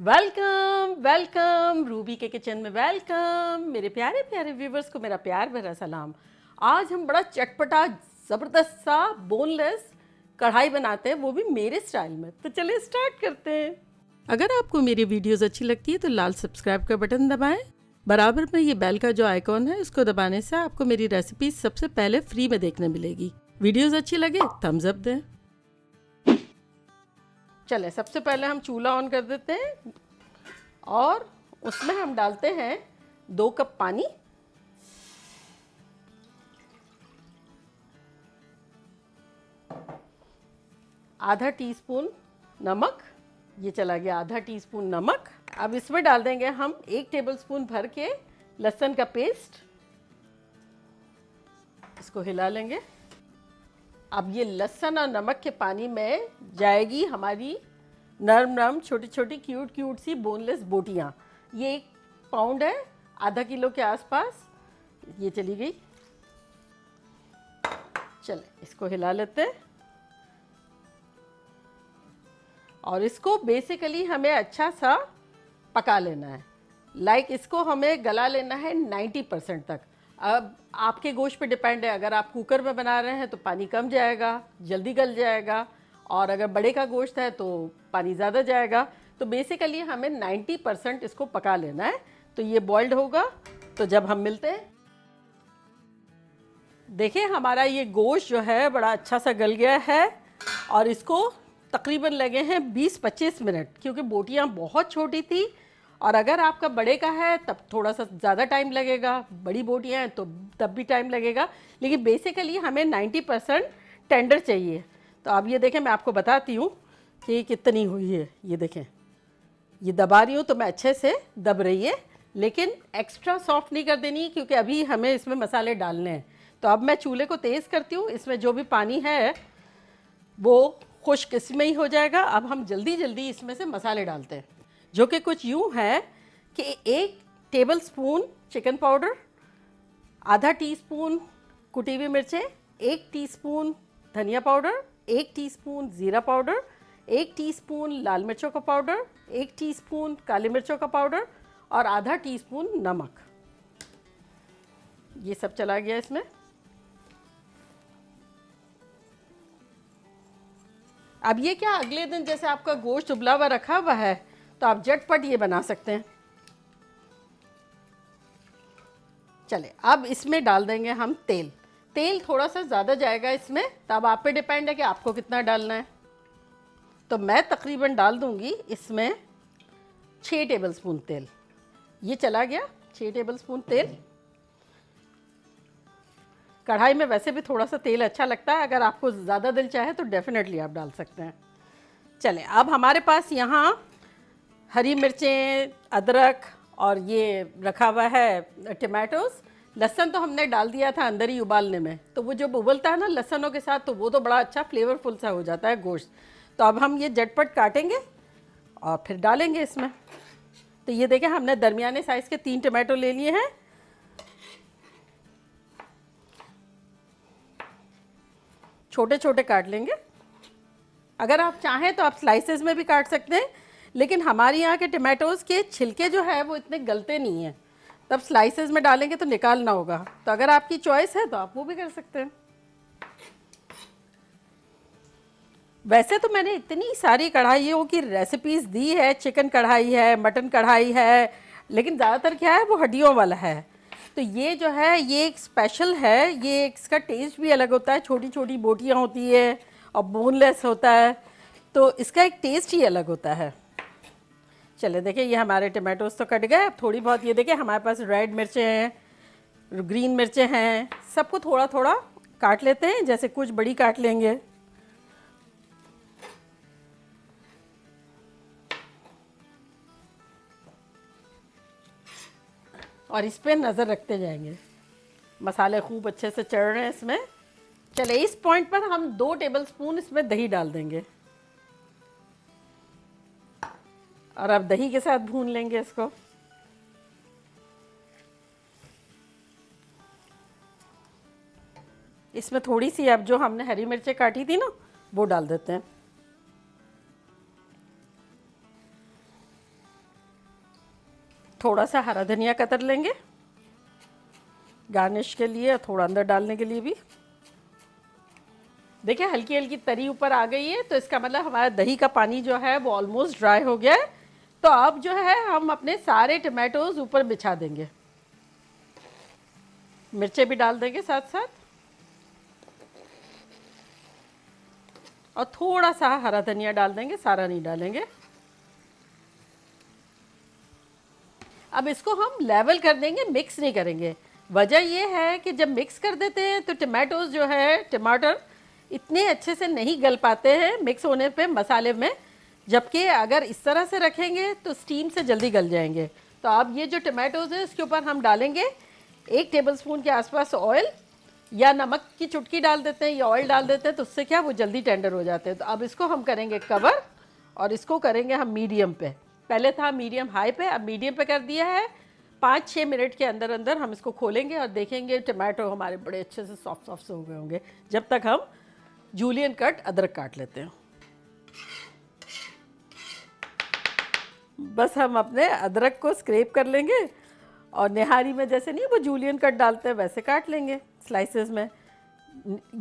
Welcome welcome Ruby के kitchen में welcome. मेरे प्यारे प्यारे व्यूवर्स को मेरा प्यार भरा सलाम। आज हम बड़ा चटपटा ज़बरदस्त सा बोनलेस कढ़ाई बनाते हैं, वो भी मेरे स्टाइल में। तो चलिए स्टार्ट करते हैं। अगर आपको मेरी वीडियोस अच्छी लगती है तो लाल सब्सक्राइब का बटन दबाएं। बराबर में ये बेल का जो आइकॉन है इसको दबाने से आपको मेरी रेसिपी सबसे पहले फ्री में देखने मिलेगी। वीडियोस अच्छी लगे थम्स अप दें। चले सबसे पहले हम चूल्हा ऑन कर देते हैं और उसमें हम डालते हैं 2 कप पानी। आधा टीस्पून नमक, ये चला गया आधा टीस्पून नमक। अब इसमें डाल देंगे हम 1 टेबलस्पून भर के लहसुन का पेस्ट। इसको हिला लेंगे। अब ये लहसुन और नमक के पानी में जाएगी हमारी नरम नरम छोटी छोटी क्यूट क्यूट सी बोनलेस बोटियाँ। ये 1 पाउंड है, आधा किलो के आसपास ये चली गई। चले इसको हिला लेते हैं और इसको बेसिकली हमें अच्छा सा पका लेना है। इसको हमें गला लेना है 90% तक। अब आपके गोश्त पे डिपेंड है, अगर आप कुकर में बना रहे हैं तो पानी कम जाएगा, जल्दी गल जाएगा, और अगर बड़े का गोश्त है तो पानी ज़्यादा जाएगा। तो बेसिकली हमें 90% इसको पका लेना है। तो ये बॉइल्ड होगा तो जब हम मिलते हैं, देखिए हमारा ये गोश्त जो है बड़ा अच्छा सा गल गया है और इसको तकरीबन लगे हैं 20-25 मिनट, क्योंकि बोटियाँ बहुत छोटी थी। और अगर आपका बड़े का है तब थोड़ा सा ज़्यादा टाइम लगेगा, बड़ी बोटियाँ हैं तो तब भी टाइम लगेगा, लेकिन बेसिकली हमें 90% टेंडर चाहिए। तो अब ये देखें, मैं आपको बताती हूँ कि कितनी हुई है। ये देखें, ये दबा रही हूँ तो मैं अच्छे से दब रही है, लेकिन एक्स्ट्रा सॉफ्ट नहीं कर देनी क्योंकि अभी हमें इसमें मसाले डालने हैं। तो अब मैं चूल्हे को तेज़ करती हूँ, इसमें जो भी पानी है वो खुश्क इसमें ही हो जाएगा। अब हम जल्दी जल्दी इसमें से मसाले डालते हैं, जो कि कुछ यूँ है कि 1 टेबलस्पून चिकन पाउडर, आधा टीस्पून कुटी हुई मिर्चें, 1 टीस्पून धनिया पाउडर, 1 टीस्पून ज़ीरा पाउडर, 1 टीस्पून लाल मिर्चों का पाउडर, 1 टीस्पून काली मिर्चों का पाउडर और आधा टीस्पून नमक। ये सब चला गया इसमें। अब ये क्या, अगले दिन जैसे आपका गोश्त उबला हुआ रखा हुआ है तो आप झटपट ये बना सकते हैं। चले अब इसमें डाल देंगे हम तेल। तेल थोड़ा सा ज़्यादा जाएगा इसमें, तब आप पे डिपेंड है कि आपको कितना डालना है। तो मैं तकरीबन डाल दूंगी इसमें 6 टेबलस्पून तेल। ये चला गया 6 टेबलस्पून तेल। कढ़ाई में वैसे भी थोड़ा सा तेल अच्छा लगता है, अगर आपको ज़्यादा दिल चाहे तो डेफिनेटली आप डाल सकते हैं। चलें, अब हमारे पास यहाँ हरी मिर्चें, अदरक और ये रखा हुआ है टमाटोज़। लहसुन तो हमने डाल दिया था अंदर ही उबालने में, तो वो जब उबलता है ना लहसनों के साथ तो वो तो बड़ा अच्छा फ्लेवरफुल सा हो जाता है गोश्त। तो अब हम ये झटपट काटेंगे और फिर डालेंगे इसमें। तो ये देखें, हमने दरमियाने साइज़ के 3 टमाटो ले लिए हैं। छोटे छोटे काट लेंगे। अगर आप चाहें तो आप स्लाइसेस में भी काट सकते हैं, लेकिन हमारे यहाँ के टमाटोज़ के छिलके जो है वो इतने गलते नहीं हैं, तब स्लाइसेस में डालेंगे तो निकालना होगा। तो अगर आपकी चॉइस है तो आप वो भी कर सकते हैं। वैसे तो मैंने इतनी सारी कढ़ाइयों की रेसिपीज़ दी है, चिकन कढ़ाई है, मटन कढ़ाई है, लेकिन ज़्यादातर क्या है वो हड्डियों वाला है। तो ये जो है ये एक स्पेशल है, ये इसका टेस्ट भी अलग होता है। छोटी छोटी बोटियाँ होती है और बोनलेस होता है, तो इसका एक टेस्ट ही अलग होता है। चले देखिए, ये हमारे टमाटोज तो कट गए। अब थोड़ी बहुत ये देखिए हमारे पास रेड मिर्चें हैं, ग्रीन मिर्चें हैं, सबको थोड़ा थोड़ा काट लेते हैं, जैसे कुछ बड़ी काट लेंगे। और इस पर नज़र रखते जाएंगे। मसाले खूब अच्छे से चढ़ रहे हैं इसमें। चले इस पॉइंट पर हम 2 टेबलस्पून इसमें दही डाल देंगे और अब दही के साथ भून लेंगे इसको। इसमें थोड़ी सी अब जो हमने हरी मिर्चें काटी थी ना वो डाल देते हैं। थोड़ा सा हरा धनिया कतर लेंगे गार्निश के लिए, थोड़ा अंदर डालने के लिए भी। देखिए हल्की हल्की तरी ऊपर आ गई है, तो इसका मतलब हमारा दही का पानी जो है वो ऑलमोस्ट ड्राई हो गया है। तो अब जो है हम अपने सारे टमाटोज ऊपर बिछा देंगे, मिर्चें भी डाल देंगे साथ साथ, और थोड़ा सा हरा धनिया डाल देंगे, सारा नहीं डालेंगे। अब इसको हम लेवल कर देंगे, मिक्स नहीं करेंगे। वजह यह है कि जब मिक्स कर देते हैं तो टमाटोज जो है, टमाटर इतने अच्छे से नहीं गल पाते हैं मिक्स होने पे मसाले में, जबकि अगर इस तरह से रखेंगे तो स्टीम से जल्दी गल जाएंगे। तो अब ये जो टमाटोज है इसके ऊपर हम डालेंगे 1 टेबलस्पून के आसपास ऑयल, या नमक की चुटकी डाल देते हैं या ऑयल डाल देते हैं, तो उससे क्या वो जल्दी टेंडर हो जाते हैं। तो अब इसको हम करेंगे कवर, और इसको करेंगे हम मीडियम पे। पहले था मीडियम हाई पे, अब मीडियम पे कर दिया है। 5-6 मिनट के अंदर अंदर हम इसको खोलेंगे और देखेंगे टमाटो हमारे बड़े अच्छे से सॉफ्ट सॉफ्ट से हो गए होंगे, जब तक हम जूलियन कट अदरक काट लेते हैं। बस हम अपने अदरक को स्क्रैप कर लेंगे और निहारी में जैसे नहीं वो जूलियन कट डालते हैं वैसे काट लेंगे स्लाइसेस में।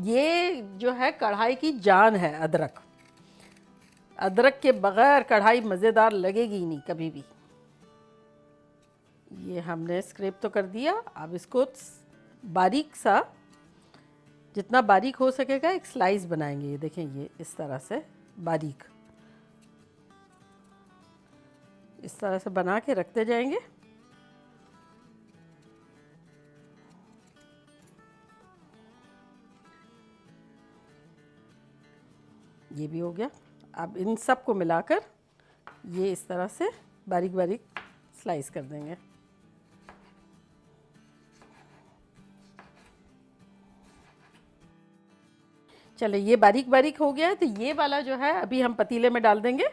ये जो है कढ़ाई की जान है अदरक, अदरक के बगैर कढ़ाई मज़ेदार लगेगी ही नहीं कभी भी। ये हमने स्क्रैप तो कर दिया, अब इसको बारीक सा, जितना बारीक हो सकेगा एक स्लाइस बनाएंगे। ये देखें, ये इस तरह से बारीक, इस तरह से बना के रखते जाएंगे। ये भी हो गया। अब इन सब को मिलाकर ये इस तरह से बारीक बारीक स्लाइस कर देंगे। चले, ये बारीक बारीक हो गया है, तो ये वाला जो है अभी हम पतीले में डाल देंगे।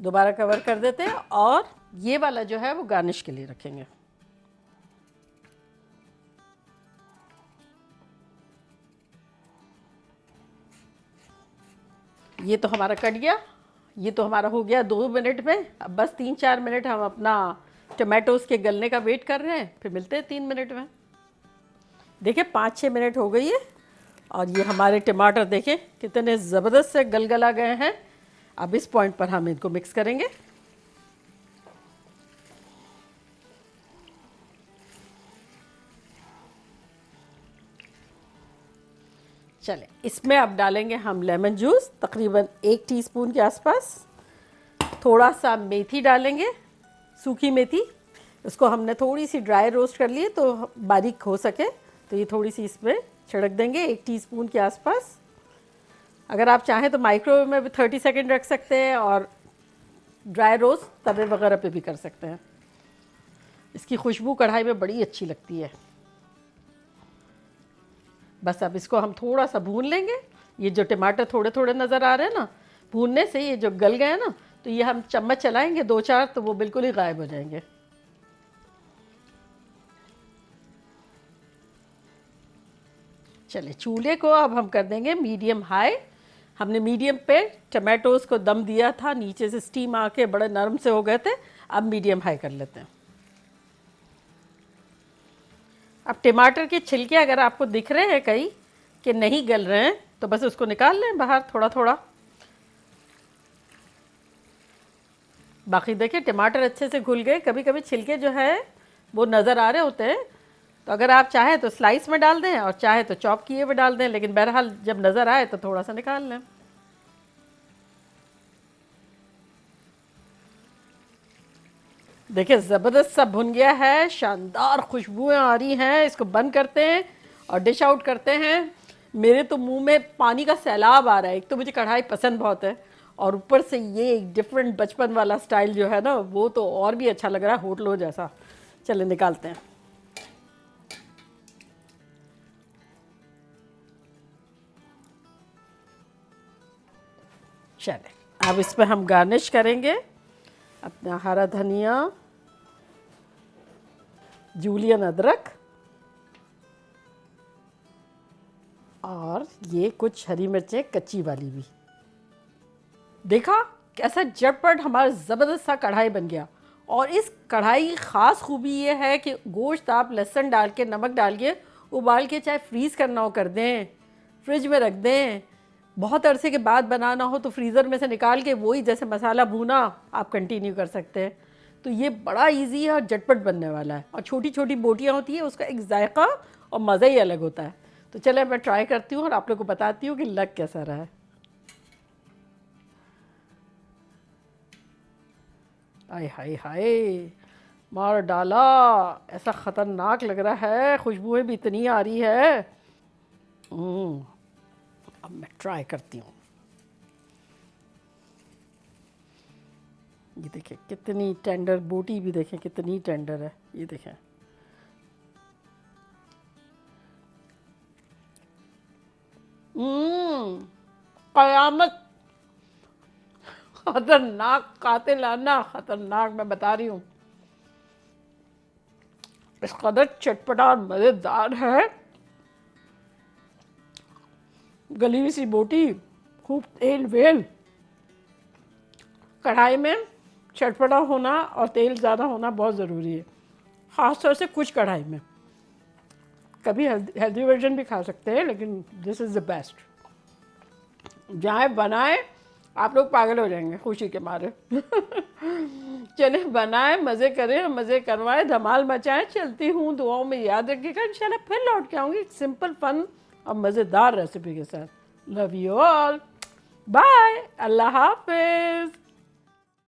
दोबारा कवर कर देते हैं, और ये वाला जो है वो गार्निश के लिए रखेंगे। ये तो हमारा कट गया, ये तो हमारा हो गया 2 मिनट में। अब बस 3-4 मिनट हम अपना टमाटोज़ के गलने का वेट कर रहे हैं, फिर मिलते हैं 3 मिनट में। देखिए 5-6 मिनट हो गई है, और ये हमारे टमाटर देखें कितने ज़बरदस्त से गलगला गए हैं। अब इस पॉइंट पर हम इनको मिक्स करेंगे। चले, इसमें अब डालेंगे हम लेमन जूस, तकरीबन 1 टीस्पून के आसपास। थोड़ा सा मेथी डालेंगे, सूखी मेथी। इसको हमने थोड़ी सी ड्राई रोस्ट कर ली तो बारीक हो सके, तो ये थोड़ी सी इसमें छिड़क देंगे 1 टीस्पून के आसपास। अगर आप चाहें तो माइक्रोवेव में भी 30 सेकंड रख सकते हैं, और ड्राई रोस्ट तवे वगैरह पे भी कर सकते हैं। इसकी खुशबू कढ़ाई में बड़ी अच्छी लगती है। बस अब इसको हम थोड़ा सा भून लेंगे। ये जो टमाटर थोड़े थोड़े नज़र आ रहे हैं ना, भूनने से ये जो गल गए ना, तो ये हम चम्मच चलाएंगे 2-4 तो वो बिल्कुल ही गायब हो जाएंगे। चलिए, चूल्हे को अब हम कर देंगे मीडियम हाई। हमने मीडियम पे टमाटोज़ को दम दिया था, नीचे से स्टीम आके बड़े नरम से हो गए थे। अब मीडियम हाई कर लेते हैं। अब टमाटर के छिलके अगर आपको दिख रहे हैं कहीं कि नहीं गल रहे हैं, तो बस उसको निकाल लें बाहर थोड़ा थोड़ा। बाकी देखिए टमाटर अच्छे से घुल गए। कभी कभी छिलके जो है वो नज़र आ रहे होते हैं, तो अगर आप चाहें तो स्लाइस में डाल दें, और चाहे तो चॉप किए हुए डाल दें, लेकिन बहरहाल जब नज़र आए तो थोड़ा सा निकाल लें। देखिए ज़बरदस्त सा भुन गया है, शानदार खुशबुएं आ रही हैं। इसको बंद करते हैं और डिश आउट करते हैं। मेरे तो मुंह में पानी का सैलाब आ रहा है। एक तो मुझे कढ़ाई पसंद बहुत है, और ऊपर से ये एक डिफरेंट बचपन वाला स्टाइल जो है ना, वो तो और भी अच्छा लग रहा है, होटलों जैसा। चले निकालते हैं। चले, अब इस पर हम गार्निश करेंगे अपना हरा धनिया, जूलियन अदरक, और ये कुछ हरी मिर्चें कच्ची वाली भी। देखा कैसा झटपट हमारा ज़बरदस्त सा कढ़ाई बन गया। और इस कढ़ाई की ख़ास खूबी ये है कि गोश्त आप लहसुन डाल के, नमक डाल के उबाल के चाहे फ्रीज़ करना हो कर दें, फ्रिज में रख दें, बहुत अरसे के बाद बनाना हो तो फ्रीज़र में से निकाल के वही जैसे मसाला भूना आप कंटिन्यू कर सकते हैं। तो ये बड़ा इजी है और झटपट बनने वाला है। और छोटी छोटी बोटियाँ होती हैं, उसका एक जायका और मज़ा ही अलग होता है। तो चले मैं ट्राई करती हूँ और आप लोग को बताती हूँ कि लग कैसा रहा है। आय हाय हाय, मार डाला, ऐसा ख़तरनाक लग रहा है, खुशबुएं भी इतनी आ रही है। अब मैं ट्राई करती हूँ। ये देखें कितनी टेंडर बोटी भी, देखें कितनी टेंडर है, ये देखें। क़यामत, खतरनाक, कातिलाना खतरनाक, मैं बता रही हूँ। इस कदर चटपटा और मज़ेदार है। गली हुई सी बोटी, खूब तेल वेल, कढ़ाई में चटपटा होना और तेल ज़्यादा होना बहुत ज़रूरी है, ख़ास तौर से कुछ कढ़ाई में। कभी हेल्दी वर्जन भी खा सकते हैं, लेकिन दिस इज़ द बेस्ट। जहाँ बनाए आप लोग पागल हो जाएंगे खुशी के मारे। चले बनाए, मज़े करें, मज़े करवाएं, धमाल मचाएं। चलती हूँ, दुआओं में याद रखिएगा। इंशाल्लाह फिर लौट के आऊँगी सिंपल फन और मज़ेदार रेसिपी के साथ। लव यू ऑल, बाय, अल्लाह हाफिज़।